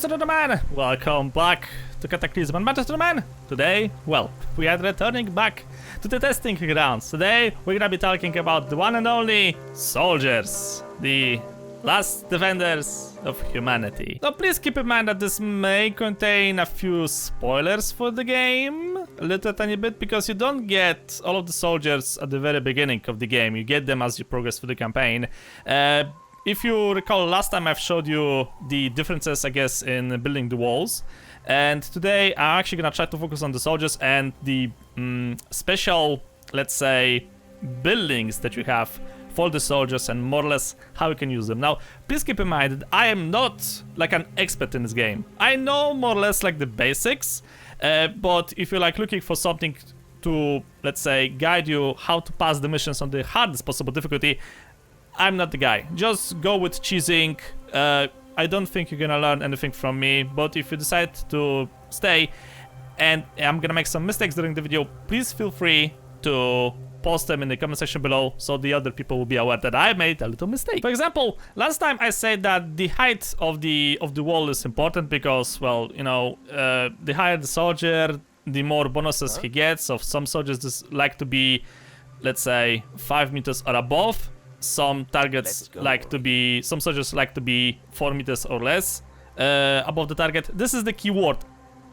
Gentlemen, welcome back to Cataclismo and Gentlemen. Today, well, we are returning back to the testing grounds. Today, we're gonna be talking about the one and only soldiers, the last defenders of humanity. Now, please keep in mind that this may contain a few spoilers for the game, a little tiny bit, because you don't get all of the soldiers at the very beginning of the game. You get them as you progress through the campaign. If you recall, last time I've showed you the differences, I guess, in building the walls. And today I'm actually gonna try to focus on the soldiers and the special, let's say, buildings that you have for the soldiers and more or less how you can use them. Now, please keep in mind that I am not like an expert in this game. I know more or less like the basics, but if you're like looking for something to, let's say, guide you how to pass the missions on the hardest possible difficulty, I'm not the guy. Just go with cheesing. I don't think you're gonna learn anything from me, but if you decide to stay and I'm gonna make some mistakes during the video, please feel free to post them in the comment section below so the other people will be aware that I made a little mistake. For example, last time I said that the height of the wall is important because, well, you know, the higher the soldier, the more bonuses he gets. So some soldiers just like to be, let's say, 5 meters or above. Some targets like to be, some soldiers like to be 4 meters or less above the target. This is the keyword,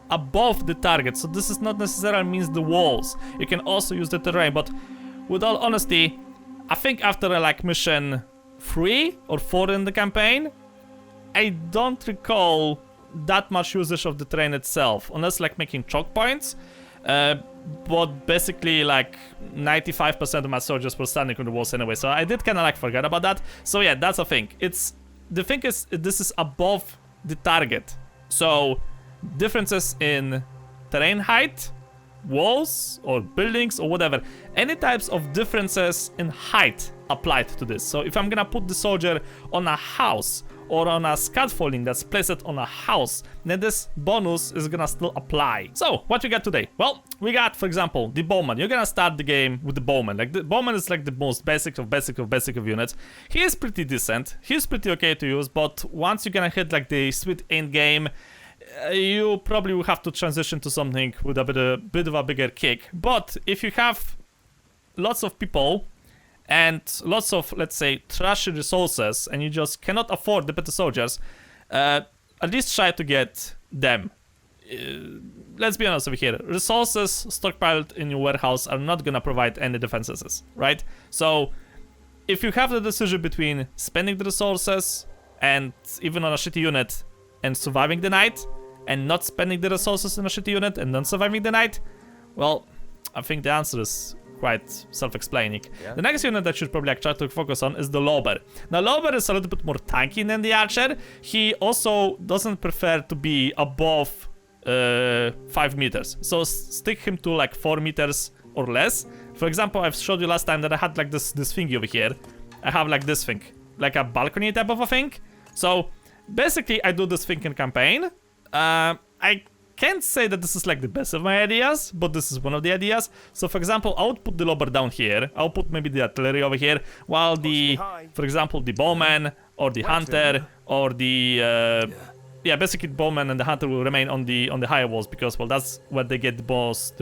above the target. So this is not necessarily means the walls. You can also use the terrain, but with all honesty, I think after like mission 3 or 4 in the campaign, I don't recall that much usage of the terrain itself, unless like making choke points. But basically like 95% of my soldiers were standing on the walls anyway, so I did kind of like forget about that. So yeah, that's a thing. The thing is, this is above the target, so differences in terrain height, walls or buildings or whatever, any types of differences in height applied to this. So if I'm gonna put the soldier on a house or on a scaffolding that's placed on a house, then this bonus is gonna still apply. So, what we got today? Well, we got, for example, the bowman. You're gonna start the game with the bowman. Like, the bowman is like the most basic of units. He is pretty decent. He's pretty okay to use, but once you're gonna hit like the sweet end game, you probably will have to transition to something with a bit of a bigger kick. But if you have lots of people and lots of, let's say, trashy resources, and you just cannot afford the better soldiers, at least try to get them. Let's be honest over here. Resources stockpiled in your warehouse are not gonna provide any defenses, right? So, if you have the decision between spending the resources and even on a shitty unit and surviving the night, and not spending the resources in a shitty unit and not surviving the night, well, I think the answer is quite self-explaining. Yeah. The next unit that you should probably like try to focus on is the lobber. Now, lobber is a little bit more tanky than the archer. He also doesn't prefer to be above 5 meters. So stick him to like 4 meters or less. For example, I've showed you last time that I had like this thingy over here. I have like this thing, like a balcony type of a thing. So basically, I do this thing in campaign. I can't say that this is like the best of my ideas, but this is one of the ideas. So for example, I would put the lobber down here. I'll put maybe the artillery over here, while the, for example, the bowman or the hunter or the yeah, basically the bowman and the hunter will remain on the higher walls because, well, that's where they get the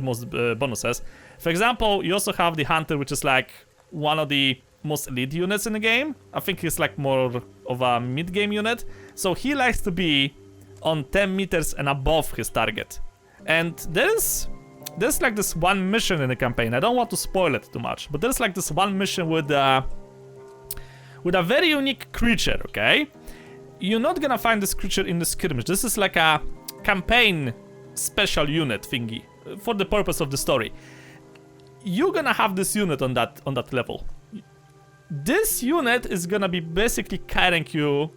most bonuses. For example, you also have the hunter, which is like one of the most elite units in the game. I think he's like more of a mid-game unit, so he likes to be on 10 meters and above his target. And there's like this one mission in the campaign. I don't want to spoil it too much, but there's like this one mission with a very unique creature, okay? You're not gonna find this creature in the skirmish. This is like a campaign special unit thingy for the purpose of the story. You're gonna have this unit on that level. This unit is gonna be basically carrying you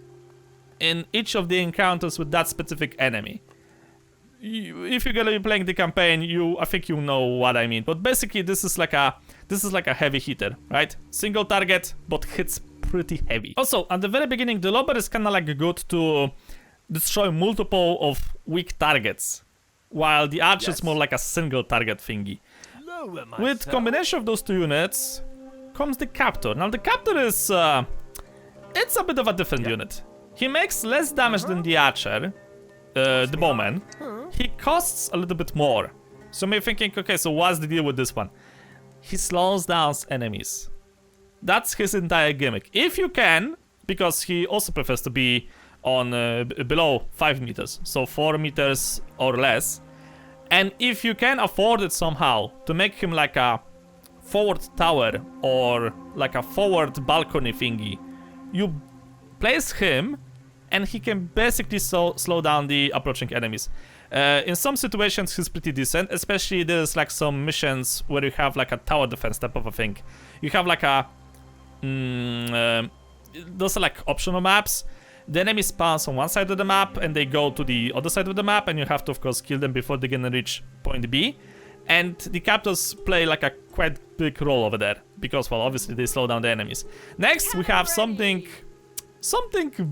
in each of the encounters with that specific enemy. If you're gonna be playing the campaign, I think you know what I mean. But basically, this is like a heavy hitter, right? Single target, but hits pretty heavy. Also, at the very beginning, the lobber is kind of like good to destroy multiple of weak targets, while the archer is more like a single target thingy. With combination of those two units comes the captor. Now the captor is it's a bit of a different unit. He makes less damage than the archer, the bowman, he costs a little bit more. So maybe thinking, okay, so what's the deal with this one? He slows down enemies. That's his entire gimmick. If you can, because he also prefers to be on below 5 meters, so 4 meters or less. And if you can afford it somehow to make him like a forward tower or like a forward balcony thingy, you place him and he can basically slow down the approaching enemies. In some situations he's pretty decent, especially there's like some missions where you have like a tower defense type of a thing. You have like a those are like optional maps. The enemy spawns on one side of the map and they go to the other side of the map, and you have to of course kill them before they can reach point B. And the captors play like a quite big role over there because, well, obviously they slow down the enemies. Next we have something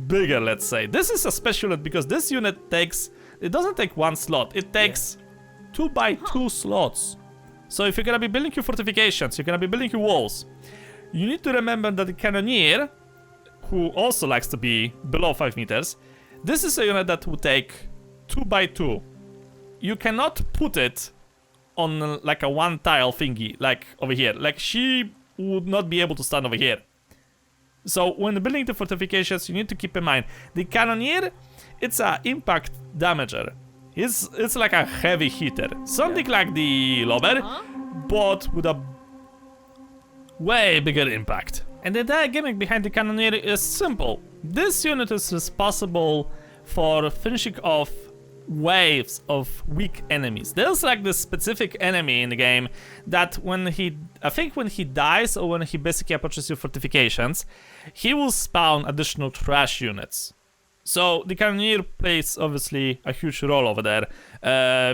bigger, let's say. This is a special unit because this unit takes, it doesn't take one slot, it takes 2 by 2 slots. So if you're gonna be building your fortifications, you're gonna be building your walls, you need to remember that the cannoneer, who also likes to be below 5 meters, this is a unit that will take 2 by 2. You cannot put it on like a one tile thingy, like over here. Like she would not be able to stand over here. So when building the fortifications, you need to keep in mind the cannoneer, it's a impact damager. It's like a heavy hitter, something like the lobber, but with a way bigger impact. And the entire gimmick behind the cannoneer is simple. This unit is responsible for finishing off waves of weak enemies. There's like this specific enemy in the game that when he dies or when he basically approaches your fortifications, he will spawn additional trash units. So the cannoneer plays obviously a huge role over there,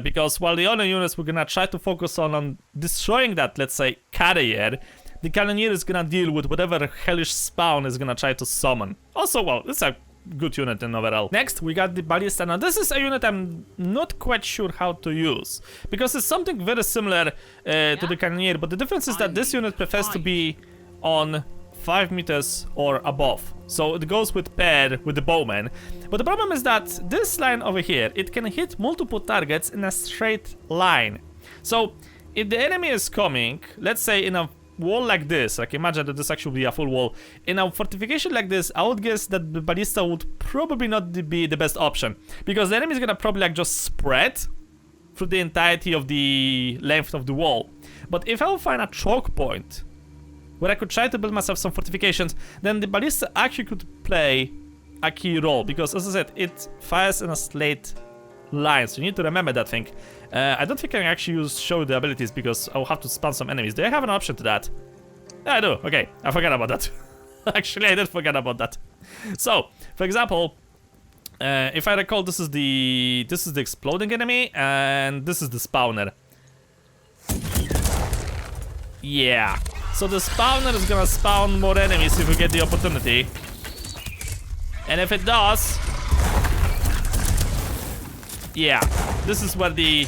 because while the other units were gonna try to focus on destroying that, let's say, carrier, the cannoneer is gonna deal with whatever hellish spawn is gonna try to summon. Also, well, it's a good unit in overall. Next, we got the ballista. Now, this is a unit I'm not quite sure how to use, because it's something very similar to the cannoneer, but the difference is that this unit prefers to be on 5 meters or above. So it goes with pair with the bowman. But the problem is that this line over here, it can hit multiple targets in a straight line. So if the enemy is coming, let's say in a wall like this, like imagine that this actually be a full wall, in a fortification like this, I would guess that the ballista would probably not be the best option, because the enemy is gonna probably like just spread through the entirety of the length of the wall. But if I will find a choke point where I could try to build myself some fortifications, then the ballista actually could play a key role, because as I said, it fires in a straight line, so you need to remember that thing. I don't think I can actually show the abilities because I'll have to spawn some enemies. Do I have an option to that? Yeah, I do. Okay, I forgot about that. Actually, I did forget about that. So, for example, if I recall, this is the exploding enemy, and this is the spawner. Yeah. So the spawner is gonna spawn more enemies if we get the opportunity, and if it does, yeah, this is what the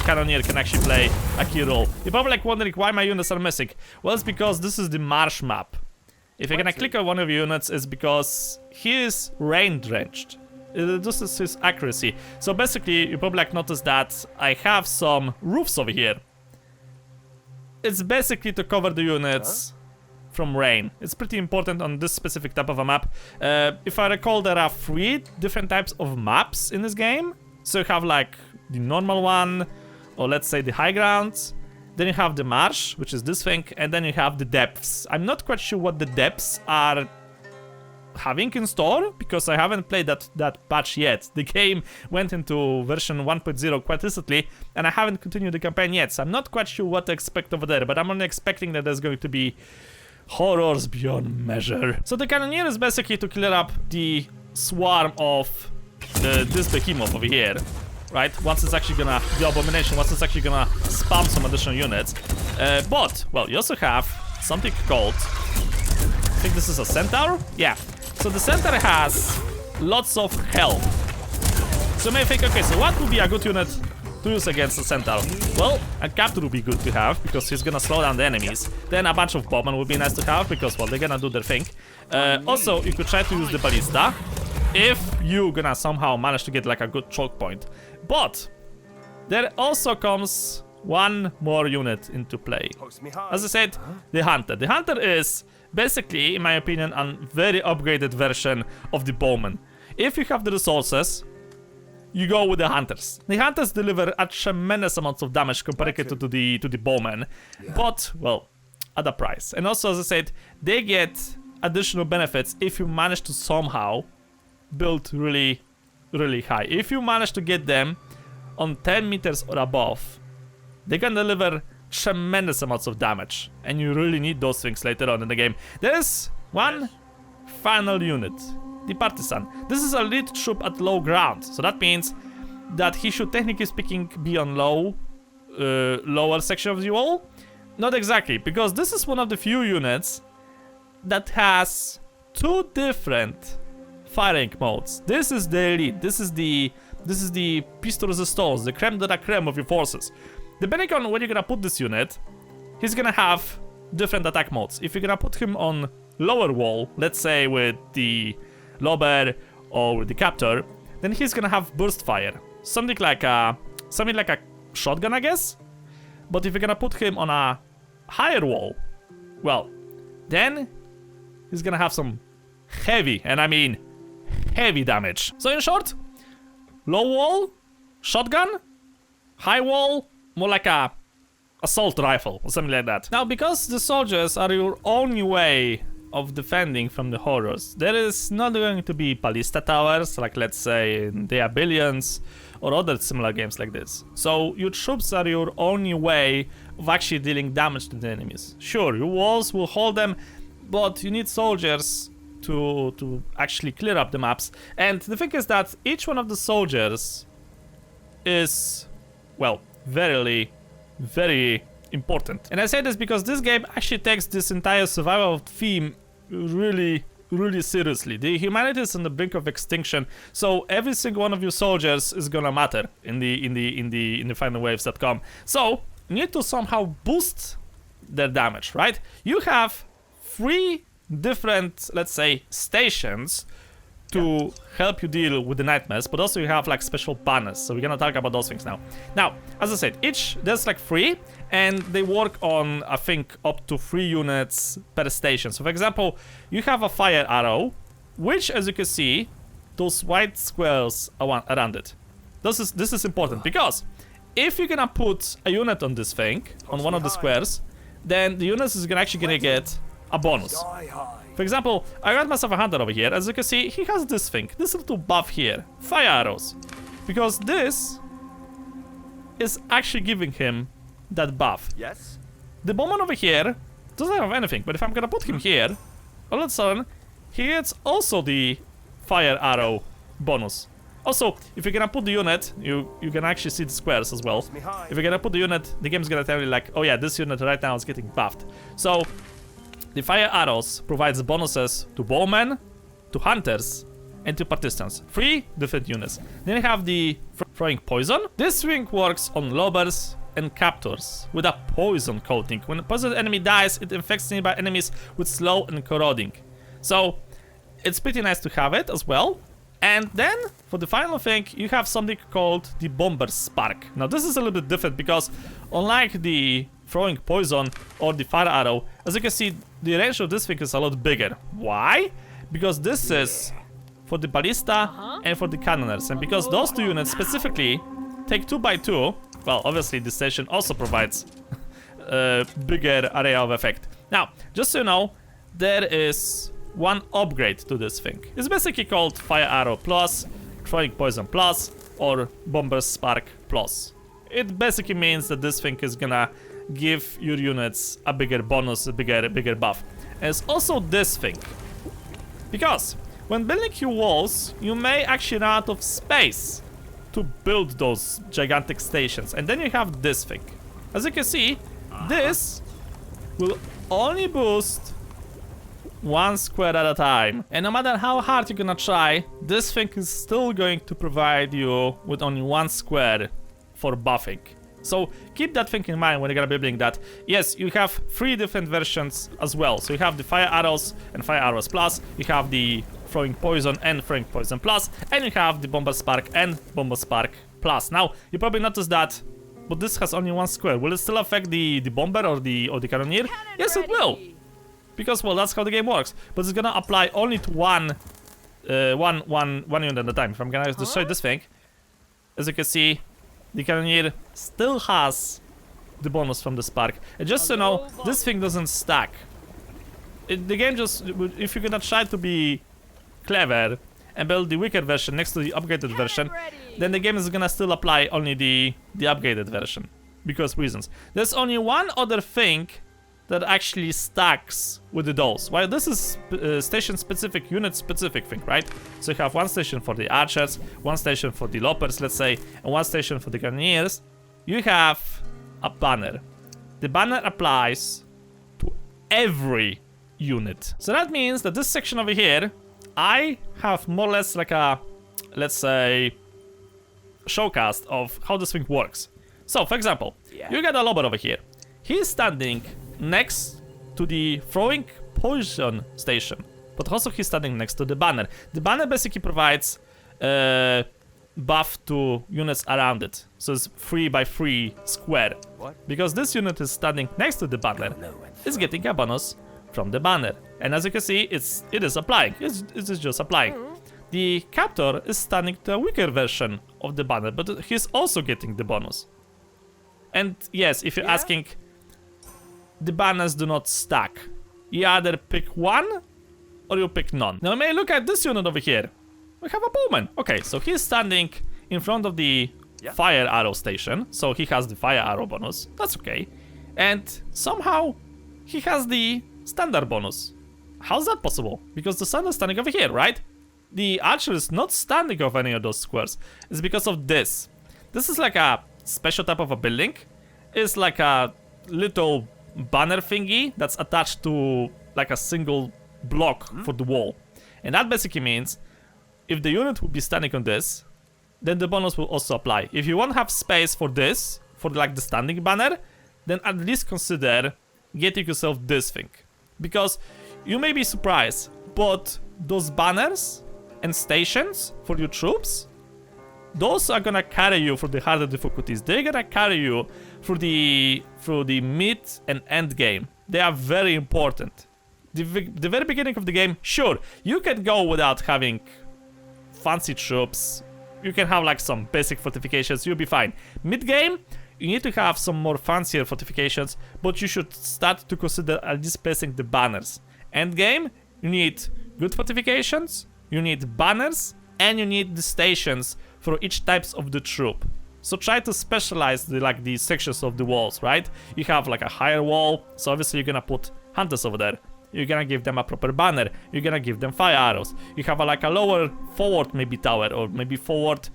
cannoneer can actually play a key role. You're probably like wondering why my units are missing. Well, it's because this is the marsh map. If you're gonna click on one of your units, it's because he is rain drenched. This is his accuracy. So basically, you probably like notice that I have some roofs over here. It's basically to cover the units from rain. It's pretty important on this specific type of a map. If I recall, there are 3 different types of maps in this game. So you have like the normal one, or let's say the high grounds. Then you have the marsh, which is this thing, and then you have the depths. I'm not quite sure what the depths are having in store, because I haven't played that patch yet. The game went into version 1.0 quite recently, and I haven't continued the campaign yet, so I'm not quite sure what to expect over there, but I'm only expecting that there's going to be horrors beyond measure. So the cannoneer is basically to clear up the swarm of this behemoth over here, right? Once it's actually gonna, the abomination, once it's actually gonna spam some additional units. But, well, you also have something called, I think this is a centaur? Yeah. So the centaur has lots of health. So you may think, okay, so what would be a good unit to use against a centaur? Well, a captain would be good to have, because he's gonna slow down the enemies. Then a bunch of bowmen would be nice to have, because, well, they're gonna do their thing. Also, you could try to use the ballista. if you gonna somehow manage to get like a good choke point. But there also comes one more unit into play. As I said, the Hunter. The Hunter is basically, in my opinion, a very upgraded version of the Bowman. If you have the resources, you go with the Hunters. The Hunters deliver a tremendous amount of damage compared to the Bowman, but, well, at a price. And also, as I said, they get additional benefits if you manage to somehow build really, really high. If you manage to get them on 10 meters or above, they can deliver tremendous amounts of damage, and you really need those things later on in the game. There is one final unit, the Partisan. This is a lead troop at low ground, so that means that he should, technically speaking, be on lower section of the wall. Not exactly, because this is one of the few units that has two different firing modes. This is the elite. This is the piste resistance, the creme de la creme of your forces. Depending on where you're gonna put this unit, he's gonna have different attack modes. If you're gonna put him on lower wall, let's say with the Lobber or with the Captor, then he's gonna have burst fire, something like a shotgun, I guess. But if you're gonna put him on a higher wall, well, then he's gonna have some heavy, and I mean heavy damage. So in short, low wall, shotgun, high wall, more like a assault rifle or something like that. Now, because the soldiers are your only way of defending from the horrors, there is not going to be ballista towers, like let's say in Billions or other similar games like this. So your troops are your only way of actually dealing damage to the enemies. Sure, your walls will hold them, but you need soldiers to actually clear up the maps. And the thing is that each one of the soldiers is, well, very important. And I say this because this game actually takes this entire survival theme really seriously. The humanity is on the brink of extinction, so every single one of your soldiers is gonna matter in the final waves that come. So you need to somehow boost their damage, right? You have 3 different, let's say, stations to help you deal with the nightmares, but also you have like special banners, so we're gonna talk about those things now. Now, as I said, there's like 3, and they work on, I think, up to 3 units per station. So for example, you have a fire arrow, which, as you can see, those white squares around it. This is important, because if you're gonna put a unit on this thing, on one of the squares, then the unit is actually gonna get a bonus. For example, I got myself a Hunter over here. As you can see, he has this thing, this little buff here, fire arrows, because this is actually giving him that buff. Yes. The Bowman over here doesn't have anything, but if I'm gonna put him here, all of a sudden he gets also the fire arrow bonus. Also, if you're gonna put the unit, you can actually see the squares as well. If you're gonna put the unit, the game's gonna tell you like, oh yeah, this unit right now is getting buffed. So the fire arrows provides bonuses to bowmen, to hunters, and to partisans. 3 different units. Then you have the throwing poison. This thing works on lobbers and captors with a poison coating. When a poisoned enemy dies, it infects nearby enemies with slow and corroding. So it's pretty nice to have it as well. And then for the final thing, you have something called the Bomber's Spark. Now this is a little bit different because unlike the throwing poison or the fire arrow, as you can see, the range of this thing is a lot bigger. Why? Because this is for the ballista and for the cannoners, and because those 2 units specifically take 2x2, well, obviously the station also provides a bigger area of effect. Now, just so you know, there is one upgrade to this thing. It's basically called Fire Arrow Plus, Throwing Poison Plus, or Bomber's Spark Plus. It basically means that this thing is gonna give your units a bigger bonus, a bigger buff. And it's also this thing, because when building your walls, you may actually run out of space to build those gigantic stations, and then you have this thing. As you can see, this will only boost 1 square at a time, and no matter how hard you're gonna try, this thing is still going to provide you with only 1 square for buffing. So keep that thing in mind when you're gonna be building that. Yes, you have 3 different versions as well. So you have the fire arrows and fire arrows plus, you have the throwing poison and throwing poison plus, and you have the bomber spark and bomber spark plus. Now you probably noticed that, but this has only one square. Will it still affect the bomber or the cannoneer? Yes, it will, because well, that's how the game works. But it's gonna apply only to one unit at a time. If I'm gonna destroy this thing, as you can see, the cannoneer still has the bonus from the spark. And just so you know, this thing doesn't stack. The game just, if you're gonna try to be clever and build the weaker version next to the upgraded version, then the game is gonna still apply only the upgraded version. Because reasons. There's only one other thing that actually stacks with the dolls. While this is station specific, unit specific thing, right? So you have one station for the archers, one station for the loppers, let's say, and one station for the cannoneers. You have a banner. The banner applies to every unit. So that means that this section over here, I have more or less like a, let's say, showcast of how this thing works. So, for example, you got a lobber over here. He's standing next to the throwing poison station, but also he's standing next to the banner. The banner basically provides buff to units around it, so it's 3x3 square. Because this unit is standing next to the banner, it's getting a bonus from the banner, and as you can see, it is applying. It is just applying. The captor is standing to a weaker version of the banner, but he's also getting the bonus. And yes, if you're asking, the banners do not stack. You either pick one or you pick none. Now, may I look at this unit over here? We have a bowman. Okay, so he's standing in front of the fire arrow station, so he has the fire arrow bonus. That's okay. And somehow he has the standard bonus. How's that possible? Because the sun is standing over here, right? The archer is not standing over any of those squares. It's because of this. This is like a special type of a building. It's like a little banner thingy that's attached to like a single block for the wall. And that basically means if the unit will be standing on this, then the bonus will also apply. If you won't have space for this, for like the standing banner, then at least consider getting yourself this thing. Because you may be surprised, but those banners and stations for your troops, those are gonna carry you through the harder difficulties. They're gonna carry you through the mid and end game. They are very important. The very beginning of the game, sure, you can go without having fancy troops. You can have like some basic fortifications, you'll be fine. Mid game, you need to have some more fancier fortifications, but you should start to consider at least placing the banners. End game, you need good fortifications, you need banners, and you need the stations for each types of the troop. So try to specialize the sections of the walls, right? You have like a higher wall, so obviously you're gonna put hunters over there. You're gonna give them a proper banner. You're gonna give them fire arrows. You have like a lower forward maybe tower or maybe forward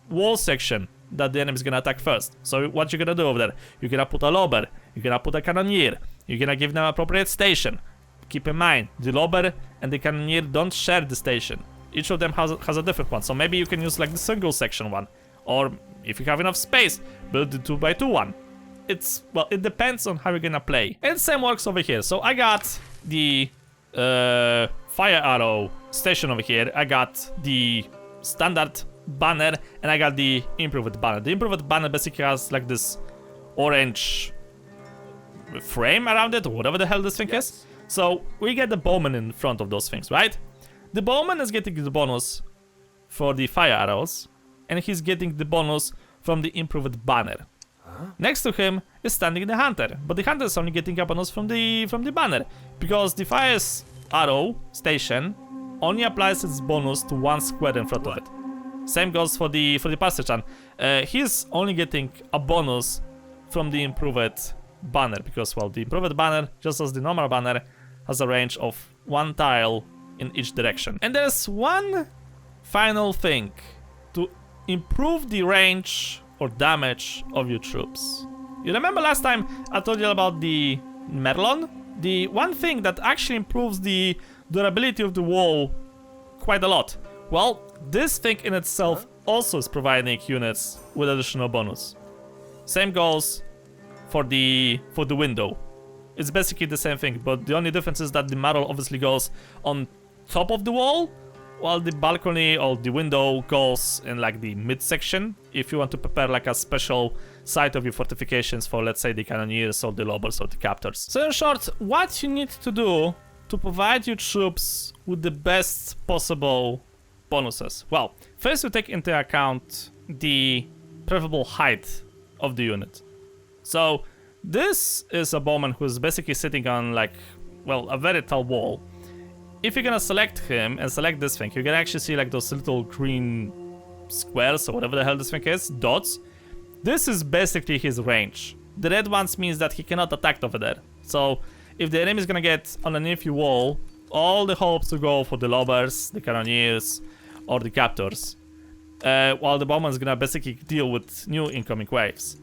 wall section that the enemy is gonna attack first. So what you're gonna do over there? You're gonna put a lobber. You're gonna put a cannoneer. You're gonna give them appropriate station. Keep in mind, the lobber and the cannoneer don't share the station. Each of them has a different one. So maybe you can use like the single section one. Or if you have enough space, build the 2x2 one. Well, it depends on how you're gonna play. And same works over here. So I got the fire arrow station over here. I got the standard banner and I got the improved banner. The improved banner basically has like this orange frame around it or whatever the hell this thing is. So we get the bowman in front of those things, right? The bowman is getting the bonus for the fire arrows and he's getting the bonus from the improved banner. Next to him is standing the hunter, but the hunter is only getting a bonus from the banner because the fire arrow station only applies its bonus to one square in front of it. Same goes for the pastor-chan. He's only getting a bonus from the improved banner because, well, the improved banner, just as the normal banner, has a range of one tile in each direction. And there's one final thing to improve the range or damage of your troops. You remember last time I told you about the Merlon? The one thing that actually improves the durability of the wall quite a lot. Well, this thing in itself also is providing units with additional bonus. Same goes for the window. It's basically the same thing, but the only difference is that the Marl obviously goes on top of the wall, while the balcony or the window goes in like the midsection if you want to prepare like a special site of your fortifications for, let's say, the cannoneers or the lobbers or the captors. So in short, what you need to do to provide your troops with the best possible bonuses? Well, first you take into account the preferable height of the unit. So this is a bowman who's basically sitting on like, well, a very tall wall. If you're gonna select him and select this thing, you can actually see like those little green squares or whatever the hell this thing is, dots. This is basically his range. The red ones means that he cannot attack over there. So if the enemy is gonna get underneath your wall, all the hopes to go for the lobbers, the cannoneers, or the captors, while the bowman is gonna basically deal with new incoming waves.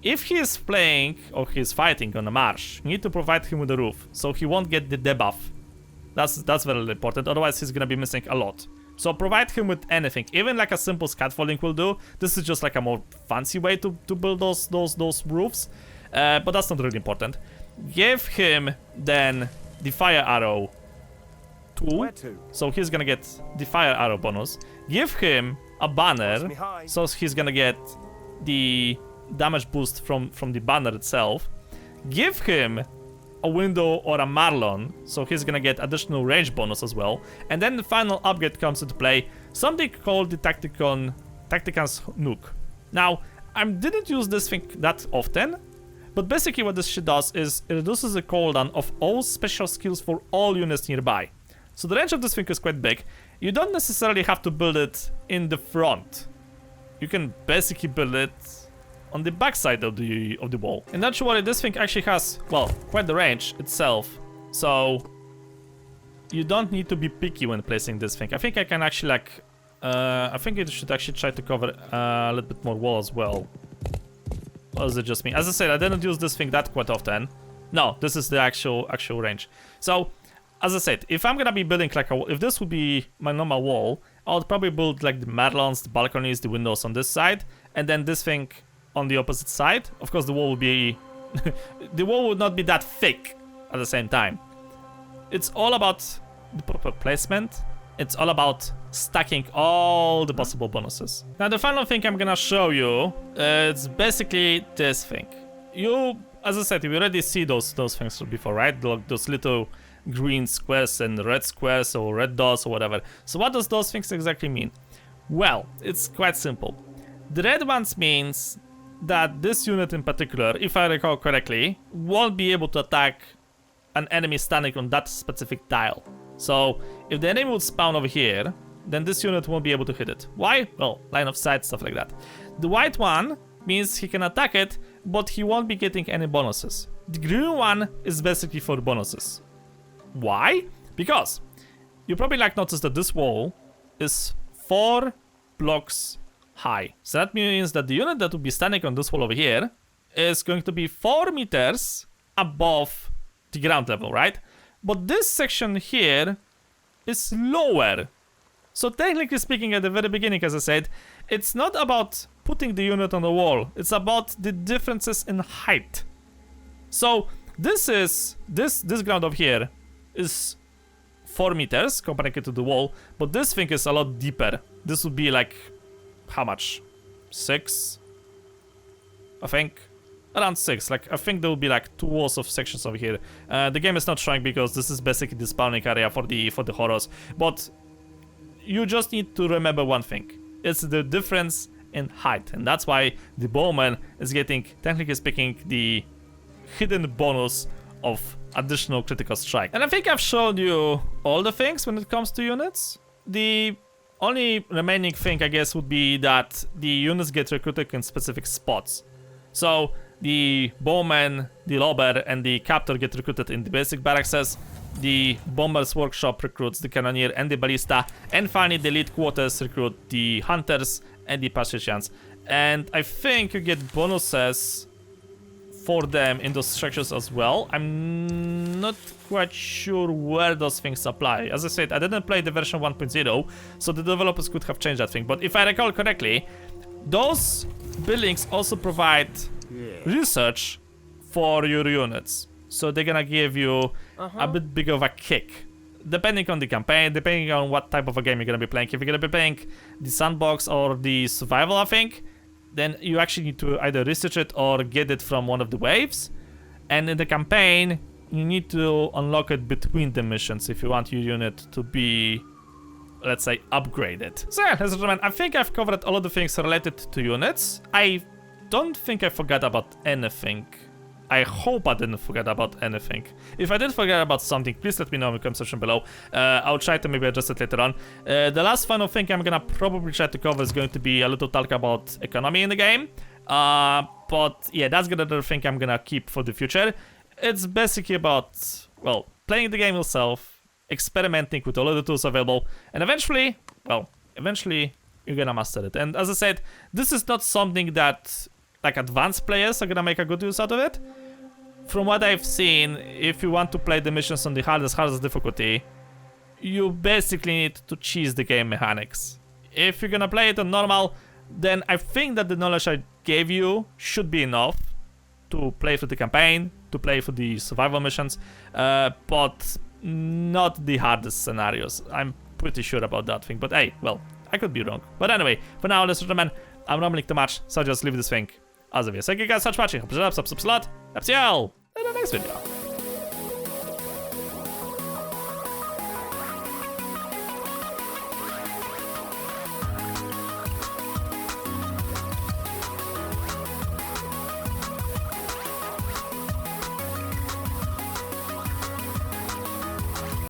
If he is playing or he is fighting on a marsh, you need to provide him with a roof, so he won't get the debuff. That's very important, otherwise he's gonna be missing a lot. So provide him with anything, even like a simple scaffolding will do. This is just like a more fancy way to build those roofs, but that's not really important. Give him then the fire arrow 2, so he's gonna get the fire arrow bonus. Give him a banner, so he's gonna get the damage boost from the banner itself. Give him a window or a marlon, so he's gonna get additional range bonus as well. And then the final upgrade comes into play, something called the Tactican's Nook. Now, I didn't use this thing that often, but basically what this shit does is it reduces the cooldown of all special skills for all units nearby. So the range of this thing is quite big. You don't necessarily have to build it in the front. You can basically build it on the backside of the wall. And naturally, this thing actually has, well, quite the range itself. So you don't need to be picky when placing this thing. I think I can actually like, I think it should actually try to cover a little bit more wall as well. Or is it just me? As I said, I didn't use this thing that quite often. No, this is the actual range. So, as I said, if I'm gonna be building like a wall, if this would be my normal wall, I would probably build like the marlons, the balconies, the windows on this side, and then this thing on the opposite side. Of course, the wall would be the wall would not be that thick at the same time. It's all about the proper placement. It's all about stacking all the possible bonuses. Now, the final thing I'm gonna show you, it's basically this thing. You, as I said, you already see those things before, right? Those little green squares and red squares or red dots or whatever. So what does those things exactly mean? Well, it's quite simple. The red ones means that this unit in particular, if I recall correctly, won't be able to attack an enemy standing on that specific tile. So if the enemy would spawn over here, then this unit won't be able to hit it. Why? Well, line of sight, stuff like that. The white one means he can attack it, but he won't be getting any bonuses. The green one is basically for bonuses. Why? Because you probably like noticed that this wall is 4 blocks high. So that means that the unit that will be standing on this wall over here is going to be 4 meters above the ground level, right? But this section here is lower. So technically speaking, at the very beginning, as I said, it's not about putting the unit on the wall. It's about the differences in height. So this ground over here is 4 meters compared to the wall, but this thing is a lot deeper. This would be like, how much? 6? I think. Around 6. Like, I think there will be like 2 walls of sections over here. The game is not showing because this is basically the spawning area for the horrors. But you just need to remember one thing. It's the difference in height. And that's why the bowman is getting, technically speaking, the hidden bonus of additional critical strike. And I think I've shown you all the things when it comes to units. The only remaining thing, I guess, would be that the units get recruited in specific spots. So the bowman, the lobber, and the captor get recruited in the basic barracks. The bomber's workshop recruits the cannoneer and the ballista, and finally the elite quarters recruit the hunters and the patricians. And I think you get bonuses for them in those structures as well. I'm not quite sure where those things apply. As I said, I didn't play the version 1.0, so the developers could have changed that thing. But if I recall correctly, those buildings also provide research for your units. So they're gonna give you a bit bigger of a kick. depending on the campaign, depending on what type of a game you're gonna be playing. If you're gonna be playing the sandbox or the survival, I think, then you actually need to either research it or get it from one of the waves. And in the campaign, you need to unlock it between the missions if you want your unit to be, let's say, upgraded. So yeah, ladies and gentlemen, I think I've covered all of the things related to units. I don't think I forgot about anything. I hope I didn't forget about anything. If I did forget about something, please let me know in the comment section below. I'll try to maybe adjust it later on. The last final thing I'm gonna probably try to cover is going to be a little talk about economy in the game. But yeah, that's another thing I'm gonna keep for the future. It's basically about, well, playing the game yourself, experimenting with all of the tools available, and eventually you're gonna master it. And as I said, this is not something that like advanced players are gonna make a good use out of it. From what I've seen, if you want to play the missions on the hardest difficulty, you basically need to cheese the game mechanics. If you're gonna play it on normal, then I think that the knowledge I gave you should be enough to play through the campaign, to play through the survival missions, but not the hardest scenarios. I'm pretty sure about that thing, but hey, well, I could be wrong. But anyway, for now, ladies and gentlemen, I'm rambling too much, so I'll just leave this thing as it is. Thank you guys so much for watching. Hope you subscribe a lot. See you all in the next video.